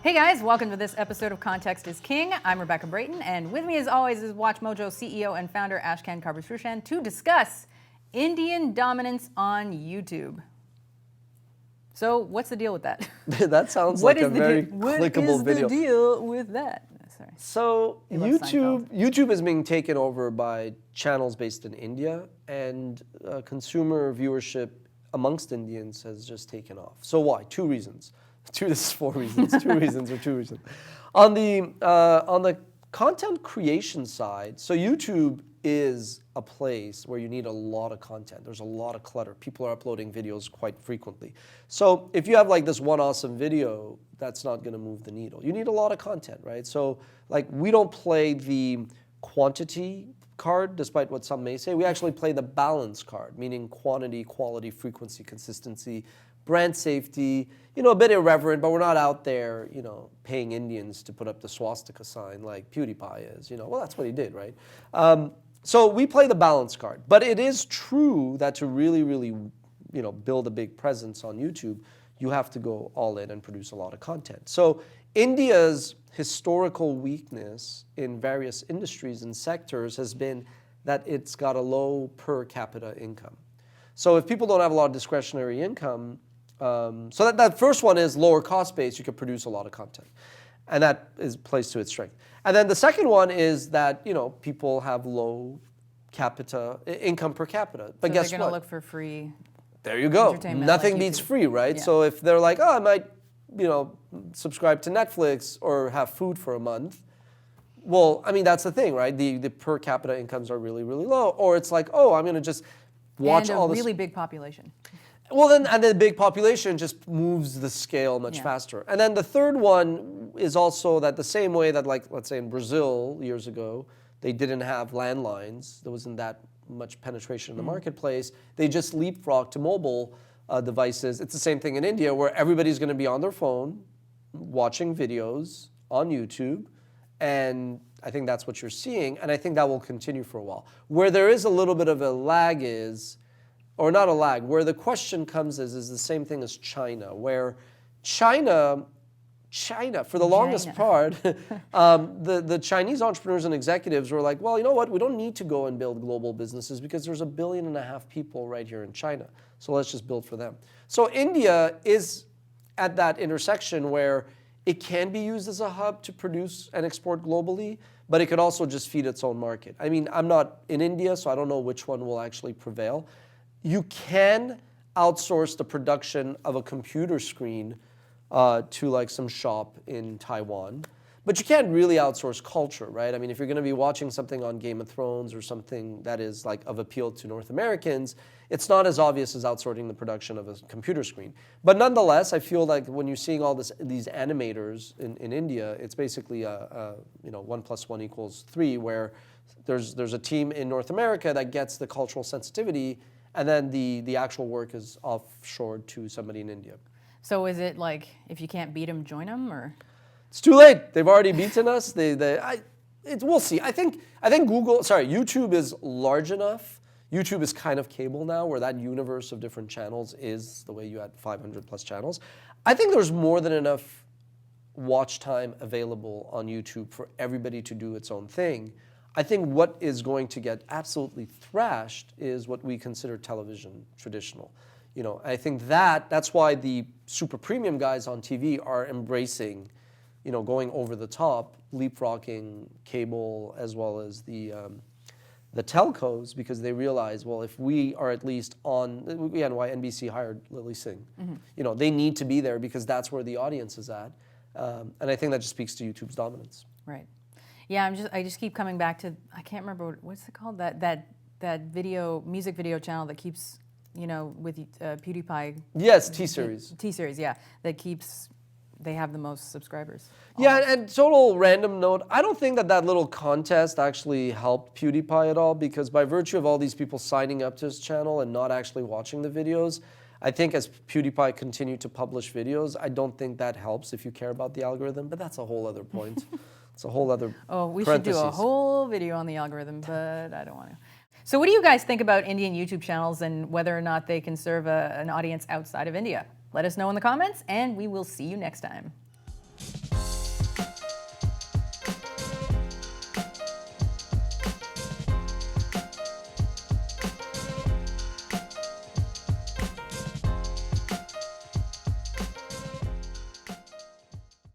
Hey guys, welcome to this episode of Context is King. I'm Rebecca Brayton, and with me as always is WatchMojo CEO and founder Ashkan Karbatrushan to discuss Indian dominance on YouTube. So what's the deal with that? That sounds like a very clickable video. What is the deal with that? Sorry. So YouTube is being taken over by channels based in India, and consumer viewership amongst Indians has just taken off. So why? Two reasons. This is four reasons. Two reasons. On the content creation side, so YouTube is a place where you need a lot of content. There's a lot of clutter. People are uploading videos quite frequently. So if you have like this one awesome video, that's not going to move the needle. You need a lot of content, right? So like we don't play the quantity card, despite what some may say. We actually play the balance card, meaning quantity, quality, frequency, consistency, brand safety, a bit irreverent, but we're not out there, paying Indians to put up the swastika sign like PewDiePie is, well, that's what he did, right? So we play the balance card, but it is true that to really, build a big presence on YouTube, you have to go all in and produce a lot of content. So India's historical weakness in various industries and sectors has been that it's got a low per capita income. So if people don't have a lot of discretionary income, so that first one is lower cost base, you can produce a lot of content. And that plays to its strength. And then the second one is that, people have low income per capita. But so guess what? They're going to look for free. There you go. Entertainment Nothing like beats YouTube. free, right? Yeah. So if they're like, oh, I might, subscribe to Netflix or have food for a month. Well, I mean, that's the thing, right? The per capita incomes are really low. Or it's like, oh, I'm going to just watch all this. And a really big population. Well, then, and the big population just moves the scale much faster. And then the third one is also that the same way that, like, let's say in Brazil years ago, they didn't have landlines. There wasn't that much penetration in the marketplace. They just leapfrogged to mobile devices. It's the same thing in India, where everybody's going to be on their phone watching videos on YouTube. And I think that's what you're seeing. And I think that will continue for a while. Where there is a little bit of a lag is, or not a lag, where the question comes is the same thing as China, where China, for the longest part, the Chinese entrepreneurs and executives were like, well, you know what, we don't need to go and build global businesses because there's 1.5 billion people right here in China, so let's just build for them. So India is at that intersection where it can be used as a hub to produce and export globally, but it could also just feed its own market. I mean, I'm not in India, so I don't know which one will actually prevail. You can outsource the production of a computer screen to like some shop in Taiwan, but you can't really outsource culture, right? I mean, if you're going to be watching something on Game of Thrones or something that is like of appeal to North Americans, it's not as obvious as outsourcing the production of a computer screen. But nonetheless, I feel like when you're seeing all these animators in India, it's basically 1 + 1 = 3, where there's a team in North America that gets the cultural sensitivity, and then the actual work is offshored to somebody in India. So is it like, if you can't beat them, join them, or? It's too late. They've already beaten us. We'll see. I think YouTube is large enough. YouTube is kind of cable now, where that universe of different channels is the way you had 500 plus channels. I think there's more than enough watch time available on YouTube for everybody to do its own thing. I think what is going to get absolutely thrashed is what we consider television traditional. I think that's why the super premium guys on TV are embracing, going over the top, leapfrogging cable as well as the telcos, because they realize, well, if we are at least on, and why NBC hired Lily Singh. They need to be there because that's where the audience is at. And I think that just speaks to YouTube's dominance. Right. Yeah, I just keep coming back to, I can't remember what's it called, that music video channel that keeps, with PewDiePie. Yes, T-Series. T-Series, yeah, they have the most subscribers. Yeah, and total random note, I don't think that little contest actually helped PewDiePie at all, because by virtue of all these people signing up to his channel and not actually watching the videos, I think as PewDiePie continued to publish videos, I don't think that helps if you care about the algorithm, but that's a whole other point. It's a whole other we should do a whole video on the algorithm, but I don't want to. So what do you guys think about Indian YouTube channels and whether or not they can serve an audience outside of India? Let us know in the comments, and we will see you next time.